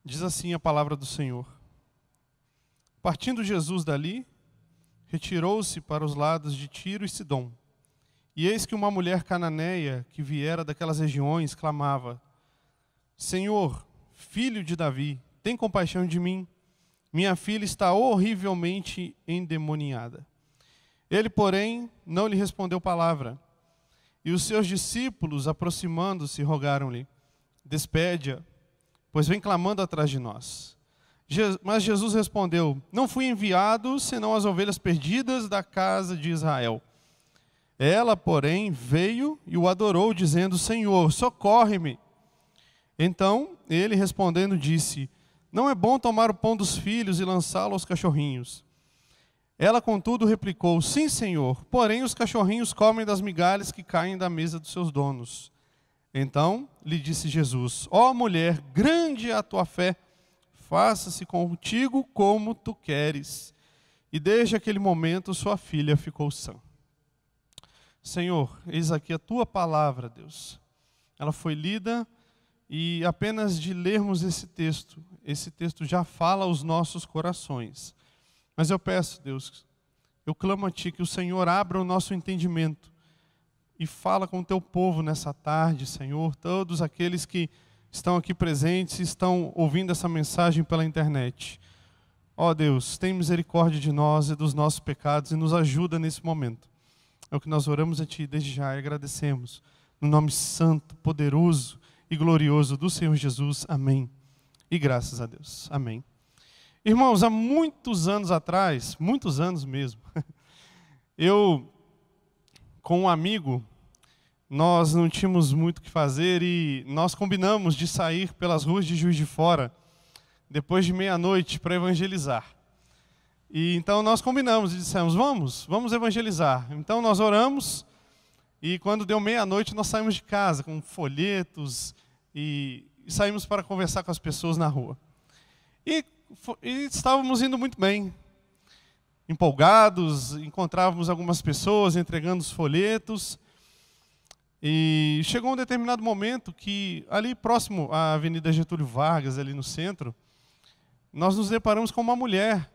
Diz assim a palavra do Senhor. Partindo Jesus dali, retirou-se para os lados de Tiro e Sidom. E eis que uma mulher cananeia, que viera daquelas regiões, clamava: Senhor, filho de Davi, tem compaixão de mim. Minha filha está horrivelmente endemoniada. Ele, porém, não lhe respondeu palavra. E os seus discípulos, aproximando-se, rogaram-lhe: Despede-a, pois vem clamando atrás de nós. Mas Jesus respondeu: Não fui enviado, senão as ovelhas perdidas da casa de Israel. Ela, porém, veio e o adorou, dizendo: Senhor, socorre-me. Então, ele respondendo disse: Não é bom tomar o pão dos filhos e lançá-lo aos cachorrinhos. Ela, contudo, replicou: Sim, Senhor, porém os cachorrinhos comem das migalhas que caem da mesa dos seus donos. Então lhe disse Jesus: Ó mulher, grande é a tua fé, faça-se contigo como tu queres. E desde aquele momento sua filha ficou sã. Senhor, eis aqui a tua palavra, Deus. Ela foi lida e apenas de lermos esse texto já fala aos nossos corações. Mas eu peço, Deus, eu clamo a Ti que o Senhor abra o nosso entendimento e fala com o Teu povo nessa tarde, Senhor, todos aqueles que estão aqui presentes e estão ouvindo essa mensagem pela internet. Ó Deus, tem misericórdia de nós e dos nossos pecados e nos ajuda nesse momento. É o que nós oramos a Ti desde já e agradecemos. No nome santo, poderoso e glorioso do Senhor Jesus. Amém. E graças a Deus. Amém. Irmãos, há muitos anos atrás, muitos anos mesmo, eu, com um amigo, nós não tínhamos muito o que fazer e nós combinamos de sair pelas ruas de Juiz de Fora, depois de meia-noite, para evangelizar. E então nós combinamos e dissemos: vamos evangelizar. Então nós oramos e quando deu meia-noite nós saímos de casa com folhetos e saímos para conversar com as pessoas na rua. E estávamos indo muito bem, empolgados, encontrávamos algumas pessoas entregando os folhetos. E chegou um determinado momento que, ali próximo à Avenida Getúlio Vargas, ali no centro, nós nos deparamos com uma mulher,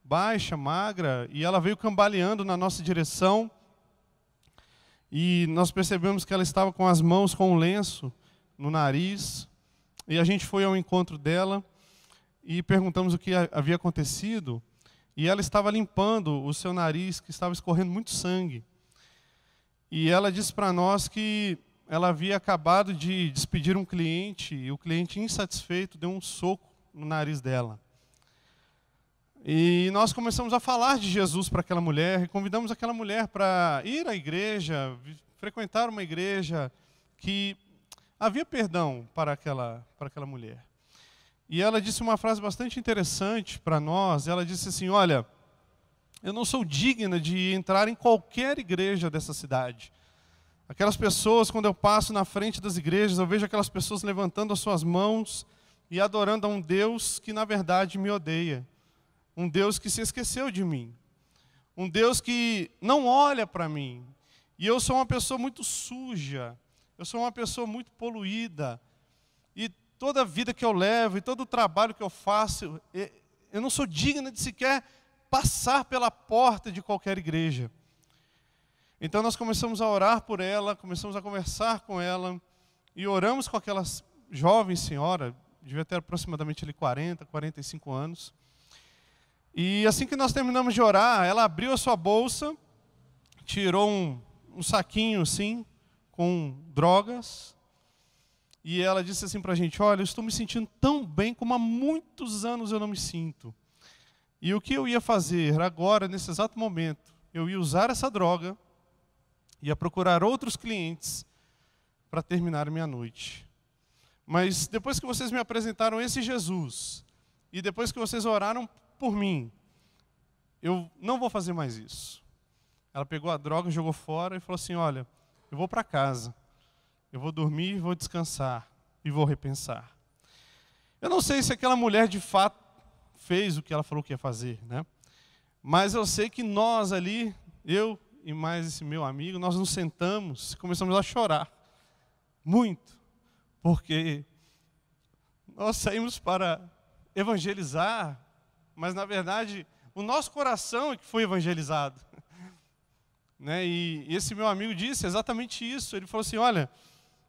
baixa, magra, e ela veio cambaleando na nossa direção. E nós percebemos que ela estava com as mãos com um lenço no nariz. E a gente foi ao encontro dela e perguntamos o que havia acontecido. E ela estava limpando o seu nariz, que estava escorrendo muito sangue. E ela disse para nós que ela havia acabado de despedir um cliente, e o cliente, insatisfeito, deu um soco no nariz dela. E nós começamos a falar de Jesus para aquela mulher, e convidamos aquela mulher para ir à igreja, frequentar uma igreja que havia perdão para aquela mulher. E ela disse uma frase bastante interessante para nós. Ela disse assim: olha, eu não sou digna de entrar em qualquer igreja dessa cidade. Aquelas pessoas, quando eu passo na frente das igrejas, eu vejo aquelas pessoas levantando as suas mãos e adorando a um Deus que na verdade me odeia. Um Deus que se esqueceu de mim. Um Deus que não olha para mim. E eu sou uma pessoa muito suja. Eu sou uma pessoa muito poluída. E toda a vida que eu levo e todo o trabalho que eu faço, eu não sou digna de sequer passar pela porta de qualquer igreja. Então nós começamos a orar por ela, começamos a conversar com ela, e oramos com aquela jovem senhora, devia ter aproximadamente ali 40, 45 anos. E assim que nós terminamos de orar, ela abriu a sua bolsa, tirou um saquinho assim, com drogas, e ela disse assim para a gente: olha, eu estou me sentindo tão bem como há muitos anos eu não me sinto. E o que eu ia fazer agora, nesse exato momento, eu ia usar essa droga, ia procurar outros clientes para terminar minha noite. Mas depois que vocês me apresentaram esse Jesus, e depois que vocês oraram por mim, eu não vou fazer mais isso. Ela pegou a droga, jogou fora e falou assim: olha, eu vou para casa, eu vou dormir, vou descansar e vou repensar. Eu não sei se aquela mulher de fato fez o que ela falou que ia fazer, né? Mas eu sei que nós ali, eu e mais esse meu amigo, nós nos sentamos e começamos a chorar muito, porque nós saímos para evangelizar, mas na verdade o nosso coração é que foi evangelizado. Né? E esse meu amigo disse exatamente isso. Ele falou assim, olha,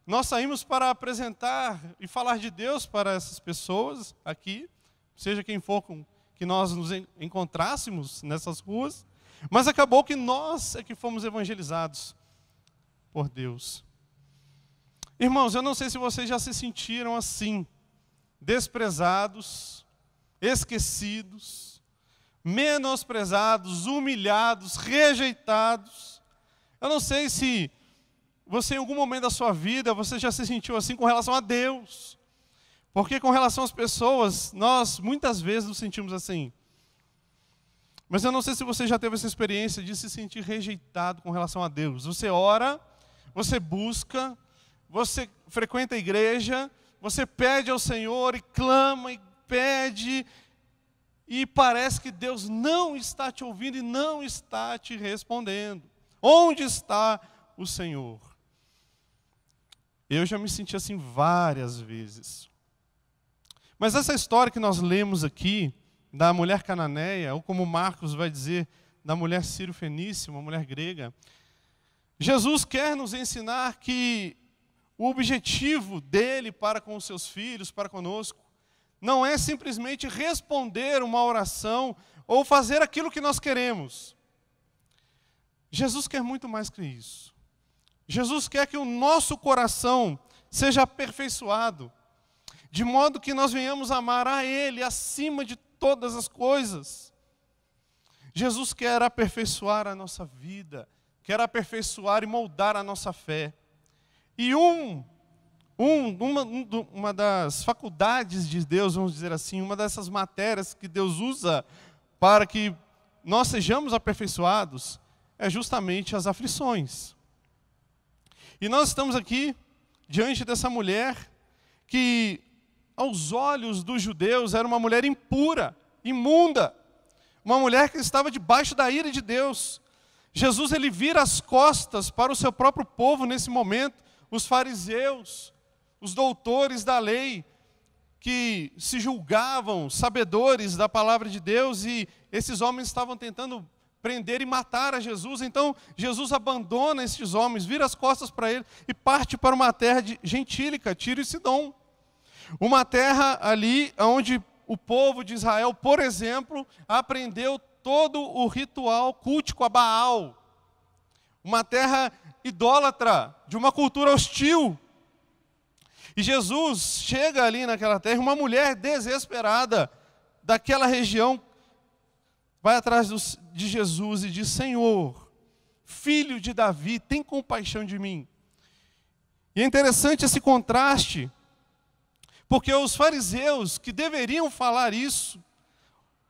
nós saímos para apresentar e falar de Deus para essas pessoas aqui, seja quem for que nós nos encontrássemos nessas ruas, mas acabou que nós é que fomos evangelizados por Deus. Irmãos, eu não sei se vocês já se sentiram assim, desprezados, esquecidos, menosprezados, humilhados, rejeitados. Eu não sei se você em algum momento da sua vida, você já se sentiu assim com relação a Deus. Porque com relação às pessoas, nós muitas vezes nos sentimos assim. Mas eu não sei se você já teve essa experiência de se sentir rejeitado com relação a Deus. Você ora, você busca, você frequenta a igreja, você pede ao Senhor e clama e pede, e parece que Deus não está te ouvindo e não está te respondendo. Onde está o Senhor? Eu já me senti assim várias vezes. Mas essa história que nós lemos aqui, da mulher cananeia, ou como Marcos vai dizer, da mulher sírio-fenícia, uma mulher grega, Jesus quer nos ensinar que o objetivo dele para com os seus filhos, para conosco, não é simplesmente responder uma oração ou fazer aquilo que nós queremos. Jesus quer muito mais que isso. Jesus quer que o nosso coração seja aperfeiçoado, de modo que nós venhamos amar a Ele acima de todas as coisas. Jesus quer aperfeiçoar a nossa vida, quer aperfeiçoar e moldar a nossa fé. E uma das faculdades de Deus, vamos dizer assim, uma dessas matérias que Deus usa para que nós sejamos aperfeiçoados, é justamente as aflições. E nós estamos aqui diante dessa mulher que, aos olhos dos judeus, era uma mulher impura, imunda, uma mulher que estava debaixo da ira de Deus. Jesus, ele vira as costas para o seu próprio povo nesse momento, os fariseus, os doutores da lei, que se julgavam sabedores da palavra de Deus, e esses homens estavam tentando prender e matar a Jesus. Então Jesus abandona esses homens, vira as costas para ele e parte para uma terra gentílica, Tiro e Sidom. Uma terra ali onde o povo de Israel, por exemplo, aprendeu todo o ritual cultico a Baal. Uma terra idólatra, de uma cultura hostil. E Jesus chega ali naquela terra, uma mulher desesperada daquela região, vai atrás de Jesus e diz, Senhor, filho de Davi, tem compaixão de mim. E é interessante esse contraste, porque os fariseus que deveriam falar isso,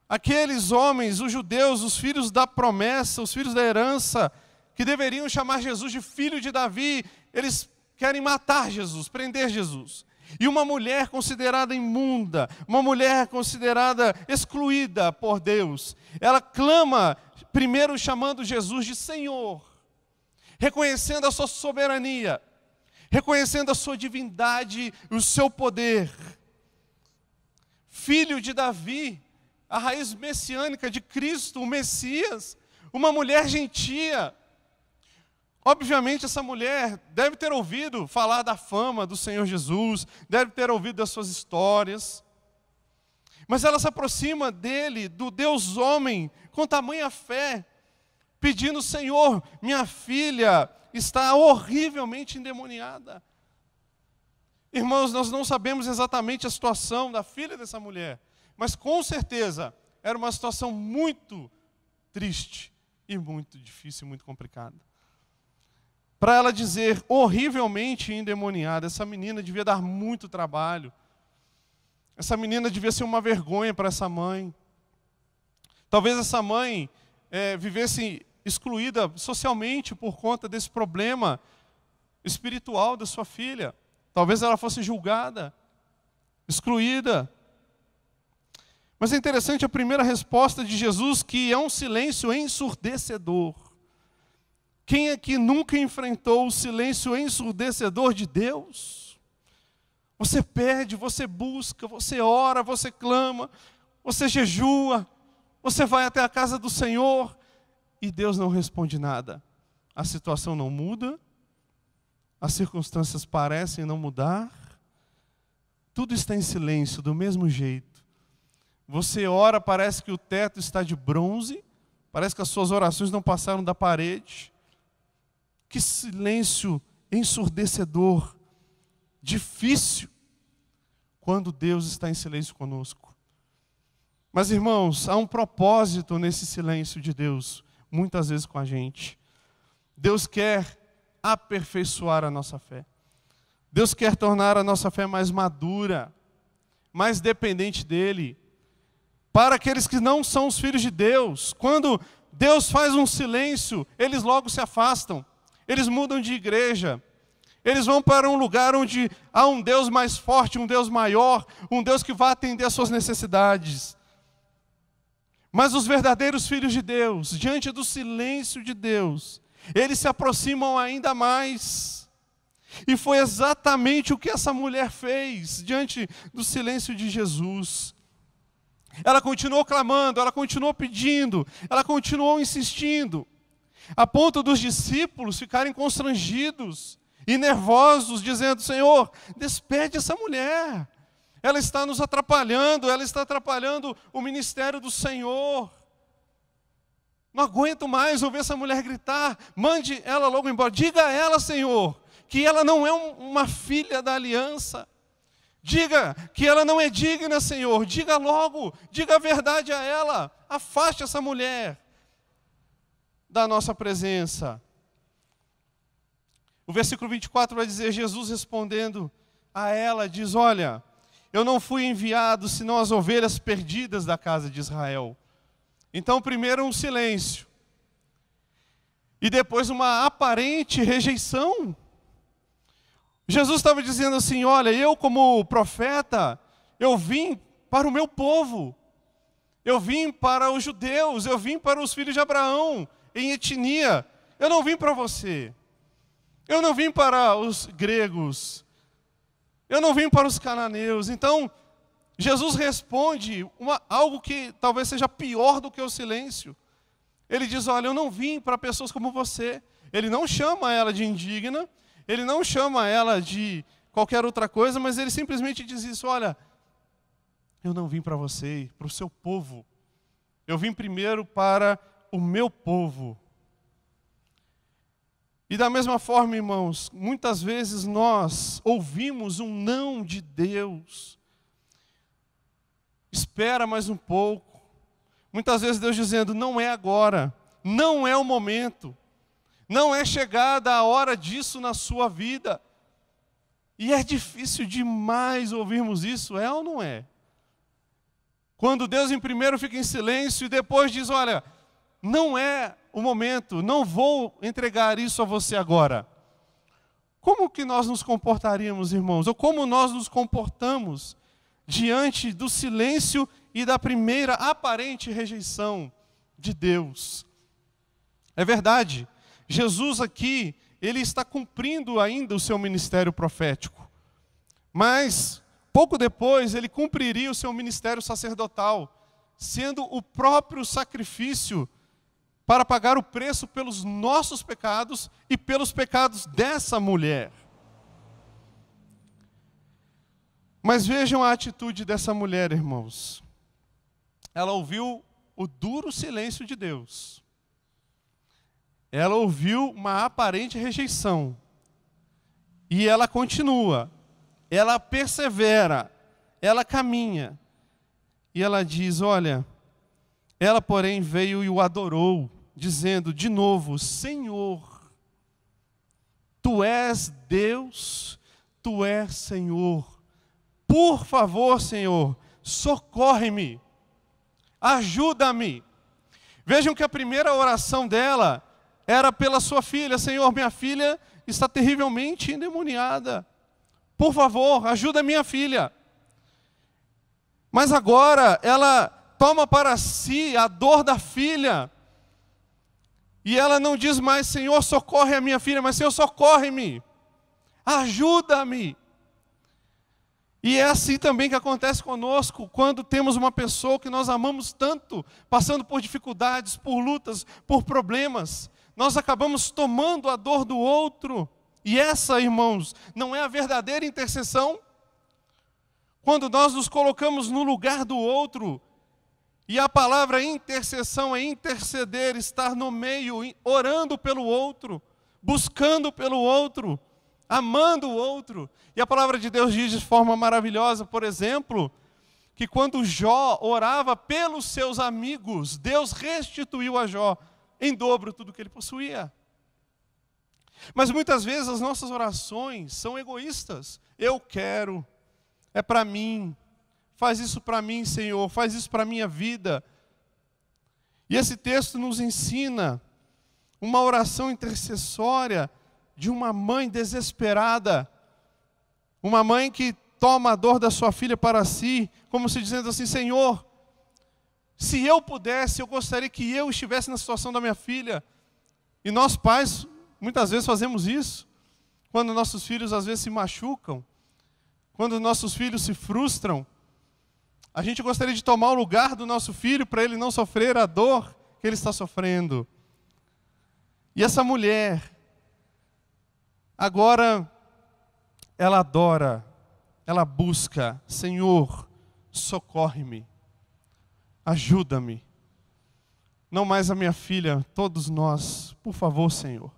aqueles homens, os judeus, os filhos da promessa, os filhos da herança, que deveriam chamar Jesus de filho de Davi, eles querem matar Jesus, prender Jesus. E uma mulher considerada imunda, uma mulher considerada excluída por Deus, ela clama, primeiro chamando Jesus de Senhor, reconhecendo a sua soberania, reconhecendo a sua divindade e o seu poder. Filho de Davi, a raiz messiânica de Cristo, o Messias, uma mulher gentia. Obviamente essa mulher deve ter ouvido falar da fama do Senhor Jesus, deve ter ouvido das suas histórias, mas ela se aproxima dele, do Deus homem, com tamanha fé, pedindo, Senhor, minha filha está horrivelmente endemoniada. Irmãos, nós não sabemos exatamente a situação da filha dessa mulher, mas com certeza era uma situação muito triste e muito difícil, muito complicada. Para ela dizer horrivelmente endemoniada, essa menina devia dar muito trabalho. Essa menina devia ser uma vergonha para essa mãe. Talvez essa mãe vivesse excluída socialmente por conta desse problema espiritual da sua filha. Talvez ela fosse julgada, excluída. Mas é interessante a primeira resposta de Jesus, que é um silêncio ensurdecedor. Quem aqui nunca enfrentou o silêncio ensurdecedor de Deus? Você pede, você busca, você ora, você clama, você jejua, você vai até a casa do Senhor e Deus não responde nada. A situação não muda, as circunstâncias parecem não mudar, tudo está em silêncio do mesmo jeito. Você ora, parece que o teto está de bronze, parece que as suas orações não passaram da parede. Que silêncio ensurdecedor, difícil, quando Deus está em silêncio conosco. Mas, irmãos, há um propósito nesse silêncio de Deus, muitas vezes com a gente. Deus quer aperfeiçoar a nossa fé. Deus quer tornar a nossa fé mais madura, mais dependente dEle. Para aqueles que não são os filhos de Deus, quando Deus faz um silêncio, eles logo se afastam. Eles mudam de igreja. Eles vão para um lugar onde há um Deus mais forte, um Deus maior, um Deus que vai atender às suas necessidades. Mas os verdadeiros filhos de Deus, diante do silêncio de Deus, eles se aproximam ainda mais. E foi exatamente o que essa mulher fez diante do silêncio de Jesus. Ela continuou clamando, ela continuou pedindo, ela continuou insistindo, a ponto dos discípulos ficarem constrangidos e nervosos, dizendo: Senhor, despede essa mulher. Ela está nos atrapalhando, ela está atrapalhando o ministério do Senhor. Não aguento mais ouvir essa mulher gritar, mande ela logo embora. Diga a ela, Senhor, que ela não é uma filha da aliança. Diga que ela não é digna, Senhor. Diga logo, diga a verdade a ela. Afaste essa mulher da nossa presença. O versículo 24 vai dizer, Jesus respondendo a ela, diz: olha, eu não fui enviado senão as ovelhas perdidas da casa de Israel. Então, primeiro um silêncio. E depois uma aparente rejeição. Jesus estava dizendo assim: olha, eu como profeta, eu vim para o meu povo. Eu vim para os judeus, eu vim para os filhos de Abraão, em etnia. Eu não vim para você. Eu não vim para os gregos. Eu não vim para os cananeus. Então, Jesus responde algo que talvez seja pior do que o silêncio. Ele diz: olha, eu não vim para pessoas como você. Ele não chama ela de indigna, ele não chama ela de qualquer outra coisa, mas ele simplesmente diz isso: olha, eu não vim para você, para o seu povo. Eu vim primeiro para o meu povo. E da mesma forma, irmãos, muitas vezes nós ouvimos um não de Deus. Espera mais um pouco. Muitas vezes Deus dizendo: não é agora, não é o momento, não é chegada a hora disso na sua vida. E é difícil demais ouvirmos isso, é ou não é? Quando Deus em primeiro fica em silêncio e depois diz: olha, não é o momento, não vou entregar isso a você agora. Como que nós nos comportaríamos, irmãos? Ou como nós nos comportamos diante do silêncio e da primeira aparente rejeição de Deus? É verdade, Jesus aqui, ele está cumprindo ainda o seu ministério profético. Mas, pouco depois, ele cumpriria o seu ministério sacerdotal, sendo o próprio sacrifício para pagar o preço pelos nossos pecados e pelos pecados dessa mulher. Mas vejam a atitude dessa mulher, irmãos. Ela ouviu o duro silêncio de Deus. Ela ouviu uma aparente rejeição. E ela continua. Ela persevera. Ela caminha. E ela diz: olha, ela porém veio e o adorou, dizendo de novo: Senhor, Tu és Deus, Tu és Senhor. Por favor, Senhor, socorre-me, ajuda-me. Vejam que a primeira oração dela era pela sua filha: Senhor, minha filha está terrivelmente endemoniada. Por favor, ajuda minha filha. Mas agora ela toma para si a dor da filha. E ela não diz mais: Senhor, socorre a minha filha, mas Senhor, socorre-me, ajuda-me. E é assim também que acontece conosco, quando temos uma pessoa que nós amamos tanto, passando por dificuldades, por lutas, por problemas, nós acabamos tomando a dor do outro. E essa, irmãos, não é a verdadeira intercessão? Quando nós nos colocamos no lugar do outro, e a palavra intercessão é interceder, estar no meio, orando pelo outro, buscando pelo outro, amando o outro. E a palavra de Deus diz de forma maravilhosa, por exemplo, que quando Jó orava pelos seus amigos, Deus restituiu a Jó em dobro tudo que ele possuía. Mas muitas vezes as nossas orações são egoístas. Eu quero, é para mim, faz isso para mim, Senhor, faz isso para a minha vida. E esse texto nos ensina uma oração intercessória de uma mãe desesperada, uma mãe que toma a dor da sua filha para si, como se dizendo assim: Senhor, se eu pudesse, eu gostaria que eu estivesse na situação da minha filha. E nós pais, muitas vezes fazemos isso, quando nossos filhos às vezes se machucam, quando nossos filhos se frustram, a gente gostaria de tomar o lugar do nosso filho para ele não sofrer a dor que ele está sofrendo. E essa mulher, agora, ela adora, ela busca: Senhor, socorre-me, ajuda-me. Não mais a minha filha, todos nós, por favor, Senhor.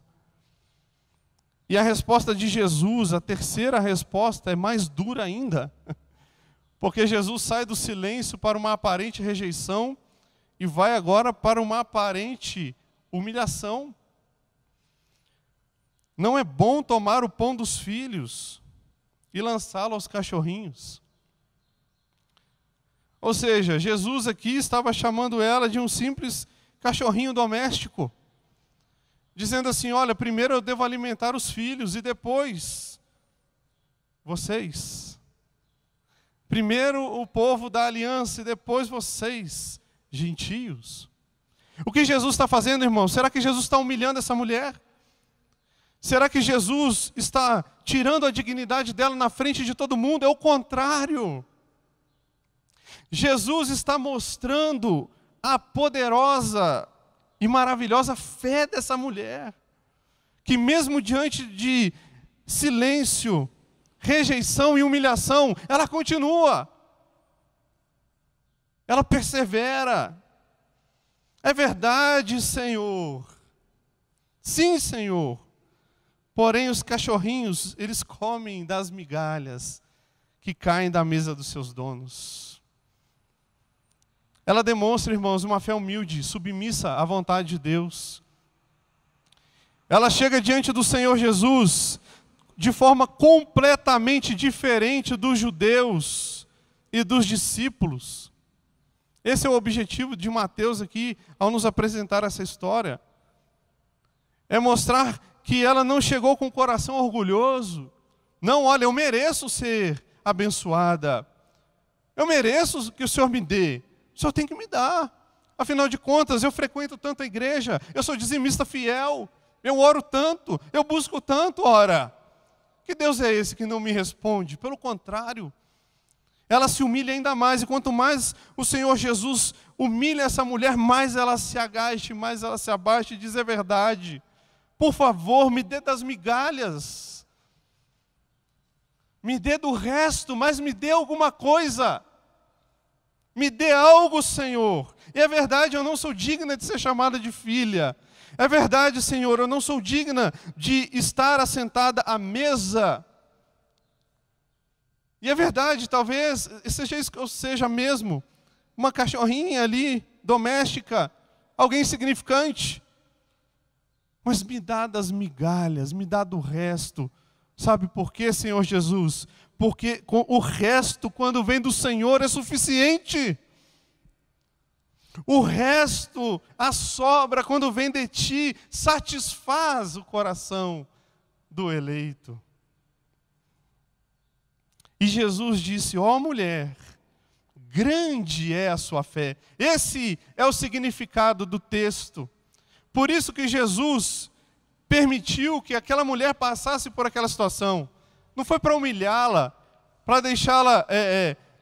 E a resposta de Jesus, a terceira resposta, é mais dura ainda. Porque Jesus sai do silêncio para uma aparente rejeição e vai agora para uma aparente humilhação. Não é bom tomar o pão dos filhos e lançá-lo aos cachorrinhos. Ou seja, Jesus aqui estava chamando ela de um simples cachorrinho doméstico, dizendo assim: olha, primeiro eu devo alimentar os filhos e depois vocês. Primeiro o povo da aliança e depois vocês, gentios. O que Jesus está fazendo, irmão? Será que Jesus está humilhando essa mulher? Será que Jesus está tirando a dignidade dela na frente de todo mundo? É o contrário. Jesus está mostrando a poderosa e maravilhosa fé dessa mulher, que mesmo diante de silêncio, rejeição e humilhação, ela continua, ela persevera. É verdade, Senhor, sim, Senhor, porém os cachorrinhos, eles comem das migalhas que caem da mesa dos seus donos. Ela demonstra, irmãos, uma fé humilde, submissa à vontade de Deus. Ela chega diante do Senhor Jesus de forma completamente diferente dos judeus e dos discípulos. Esse é o objetivo de Mateus aqui, ao nos apresentar essa história. É mostrar que ela não chegou com o coração orgulhoso. Não, olha, eu mereço ser abençoada. Eu mereço que o Senhor me dê. O Senhor tem que me dar. Afinal de contas, eu frequento tanto a igreja, eu sou dizimista fiel, eu oro tanto, eu busco tanto, ora. Que Deus é esse que não me responde? Pelo contrário, ela se humilha ainda mais, e quanto mais o Senhor Jesus humilha essa mulher, mais ela se agacha, mais ela se abaixa e diz: é verdade, por favor, me dê das migalhas, me dê do resto, mas me dê alguma coisa, me dê algo, Senhor. E é verdade, eu não sou digna de ser chamada de filha. É verdade, Senhor, eu não sou digna de estar assentada à mesa. E é verdade, talvez seja isso que eu seja mesmo, uma cachorrinha ali, doméstica, alguém insignificante. Mas me dá das migalhas, me dá do resto. Sabe por quê, Senhor Jesus? Porque o resto, quando vem do Senhor, é suficiente. O resto, a sobra, quando vem de ti, satisfaz o coração do eleito. E Jesus disse: ó mulher, grande é a sua fé. Esse é o significado do texto. Por isso que Jesus permitiu que aquela mulher passasse por aquela situação. Não foi para humilhá-la, para deixá-la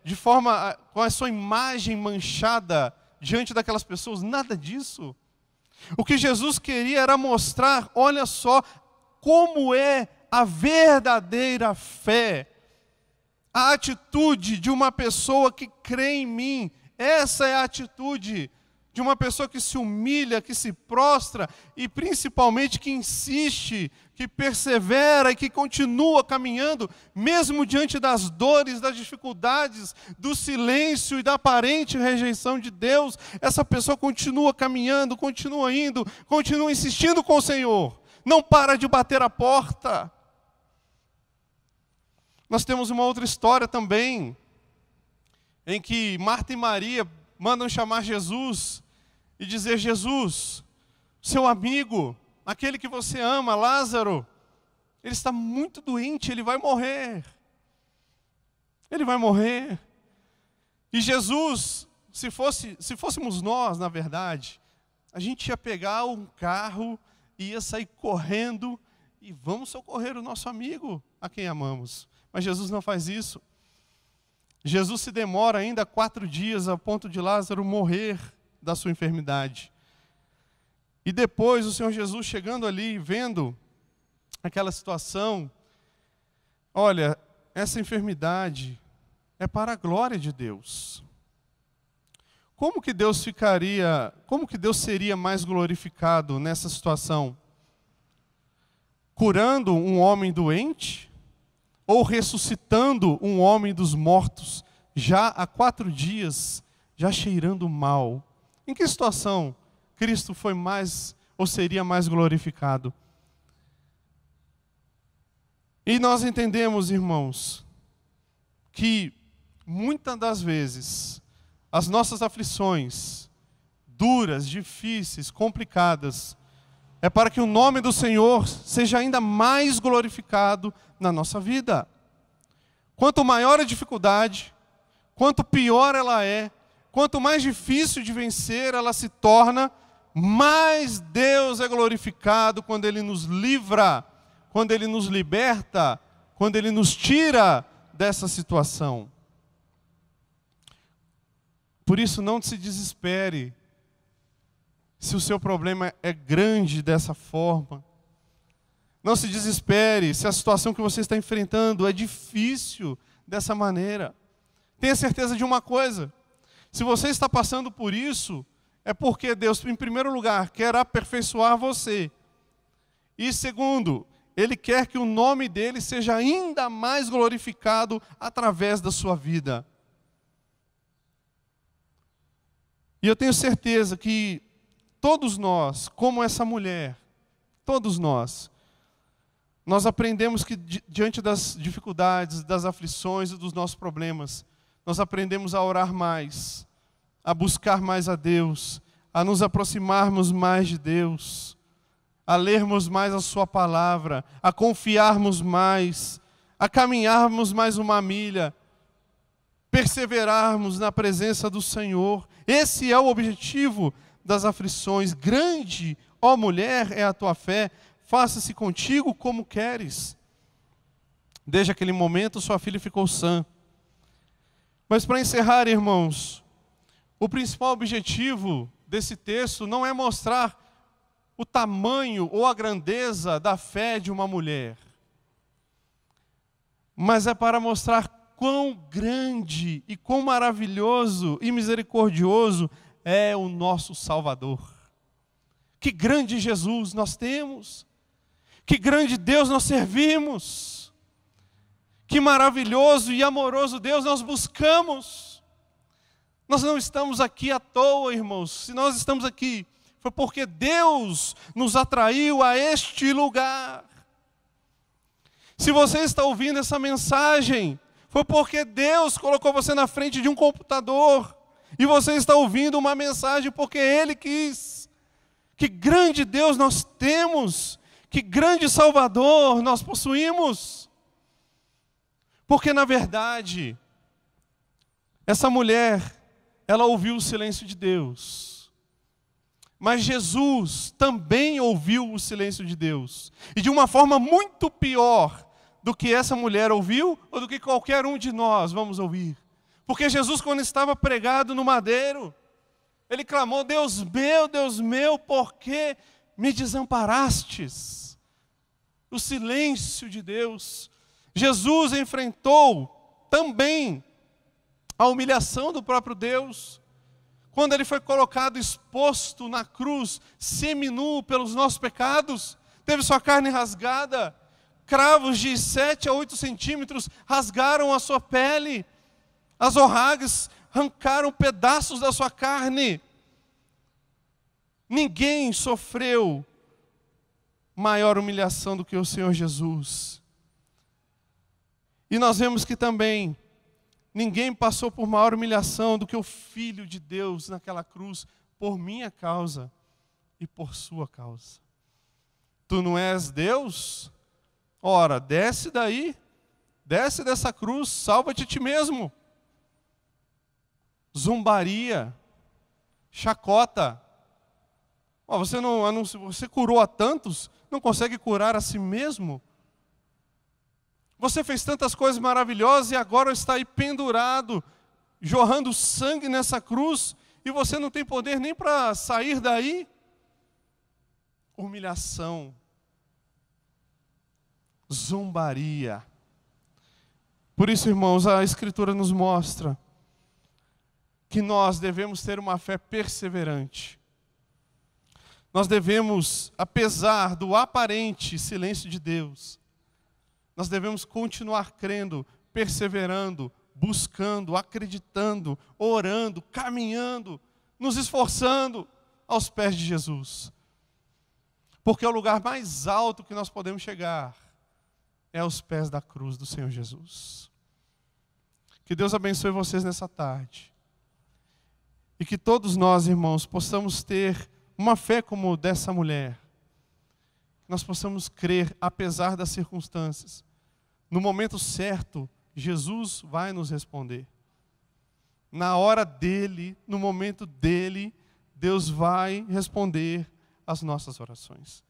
de forma, com a sua imagem manchada diante daquelas pessoas, nada disso. O que Jesus queria era mostrar, olha só, como é a verdadeira fé, a atitude de uma pessoa que crê em mim. Essa é a atitude de uma pessoa que se humilha, que se prostra e principalmente que insiste, que persevera e que continua caminhando, mesmo diante das dores, das dificuldades, do silêncio e da aparente rejeição de Deus. Essa pessoa continua caminhando, continua indo, continua insistindo com o Senhor. Não para de bater a porta. Nós temos uma outra história também, em que Marta e Maria mandam chamar Jesus e dizer: Jesus, seu amigo, aquele que você ama, Lázaro, ele está muito doente, ele vai morrer. Ele vai morrer. E Jesus, se fôssemos nós, na verdade, a gente ia pegar um carro e ia sair correndo e vamos socorrer o nosso amigo, a quem amamos. Mas Jesus não faz isso. Jesus se demora ainda 4 dias a ponto de Lázaro morrer da sua enfermidade. E depois o Senhor Jesus chegando ali, vendo aquela situação, olha, essa enfermidade é para a glória de Deus. Como que Deus seria mais glorificado nessa situação? Curando um homem doente? Ou ressuscitando um homem dos mortos, já há 4 dias, já cheirando mal? Em que situação Cristo foi mais, ou seria mais glorificado? E nós entendemos, irmãos, que muitas das vezes, as nossas aflições, duras, difíceis, complicadas, é para que o nome do Senhor seja ainda mais glorificado na nossa vida. Quanto maior a dificuldade, quanto pior ela é, quanto mais difícil de vencer ela se torna, mais Deus é glorificado quando Ele nos livra, quando Ele nos liberta, quando Ele nos tira dessa situação. Por isso, não se desespere se o seu problema é grande dessa forma. Não se desespere se a situação que você está enfrentando é difícil dessa maneira. Tenha certeza de uma coisa: se você está passando por isso, é porque Deus, em primeiro lugar, quer aperfeiçoar você. E segundo, Ele quer que o nome dEle seja ainda mais glorificado através da sua vida. E eu tenho certeza que todos nós, como essa mulher, todos nós aprendemos que diante das dificuldades, das aflições e dos nossos problemas, nós aprendemos a orar mais, a buscar mais a Deus, a nos aproximarmos mais de Deus, a lermos mais a Sua palavra, a confiarmos mais, a caminharmos mais uma milha, perseverarmos na presença do Senhor. Esse é o objetivo das aflições. Grande, ó mulher, é a tua fé, faça-se contigo como queres. Desde aquele momento, sua filha ficou sã. Mas para encerrar, irmãos, o principal objetivo desse texto não é mostrar o tamanho ou a grandeza da fé de uma mulher, mas é para mostrar quão grande e quão maravilhoso e misericordioso é o nosso Salvador. Que grande Jesus nós temos, que grande Deus nós servimos, que maravilhoso e amoroso Deus nós buscamos. Nós não estamos aqui à toa, irmãos. Se nós estamos aqui, foi porque Deus nos atraiu a este lugar. Se você está ouvindo essa mensagem, foi porque Deus colocou você na frente de um computador e você está ouvindo uma mensagem porque Ele quis. Que grande Deus nós temos, que grande Salvador nós possuímos. Porque na verdade, essa mulher, ela ouviu o silêncio de Deus. Mas Jesus também ouviu o silêncio de Deus. E de uma forma muito pior do que essa mulher ouviu ou do que qualquer um de nós vamos ouvir. Porque Jesus, quando estava pregado no madeiro, ele clamou: Deus meu, por que me desamparastes? O silêncio de Deus. Jesus enfrentou também a humilhação do próprio Deus. Quando ele foi colocado, exposto na cruz, seminu pelos nossos pecados, teve sua carne rasgada, cravos de 7 a 8 centímetros rasgaram a sua pele, as orragas arrancaram pedaços da sua carne. Ninguém sofreu maior humilhação do que o Senhor Jesus. E nós vemos que também ninguém passou por maior humilhação do que o Filho de Deus naquela cruz, por minha causa e por sua causa. Tu não és Deus? Ora, desce daí, desce dessa cruz, salva-te a ti mesmo. Zombaria, chacota. Você curou a tantos, não consegue curar a si mesmo? Você fez tantas coisas maravilhosas e agora está aí pendurado, jorrando sangue nessa cruz, e você não tem poder nem para sair daí? Humilhação, zombaria. Por isso, irmãos, a Escritura nos mostra que nós devemos ter uma fé perseverante. Nós devemos, apesar do aparente silêncio de Deus, nós devemos continuar crendo, perseverando, buscando, acreditando, orando, caminhando, nos esforçando aos pés de Jesus. Porque é o lugar mais alto que nós podemos chegar é aos pés da cruz do Senhor Jesus. Que Deus abençoe vocês nessa tarde. E que todos nós, irmãos, possamos ter uma fé como dessa mulher. Nós possamos crer, apesar das circunstâncias. No momento certo, Jesus vai nos responder. Na hora dele, no momento dele, Deus vai responder as nossas orações.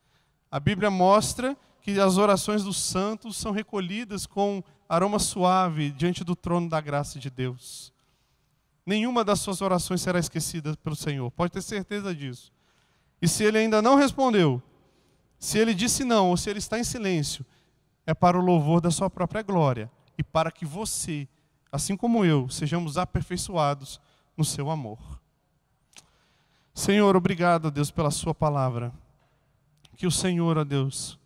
A Bíblia mostra que as orações dos santos são recolhidas com aroma suave diante do trono da graça de Deus. Nenhuma das suas orações será esquecida pelo Senhor, pode ter certeza disso. E se ele ainda não respondeu, se ele disse não, ou se ele está em silêncio, é para o louvor da sua própria glória e para que você, assim como eu, sejamos aperfeiçoados no seu amor. Senhor, obrigado, Deus, pela sua palavra. Que o Senhor, ó Deus,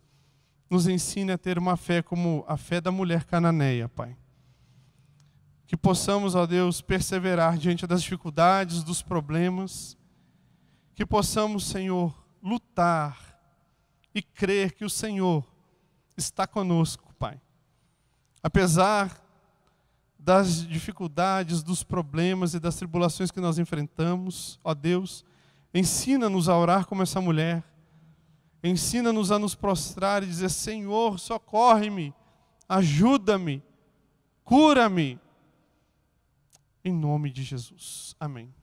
nos ensine a ter uma fé como a fé da mulher cananeia, Pai. Que possamos, ó Deus, perseverar diante das dificuldades, dos problemas. Que possamos, Senhor, lutar e crer que o Senhor está conosco, Pai. Apesar das dificuldades, dos problemas e das tribulações que nós enfrentamos, ó Deus, ensina-nos a orar como essa mulher. Ensina-nos a nos prostrar e dizer: Senhor, socorre-me, ajuda-me, cura-me. Em nome de Jesus. Amém.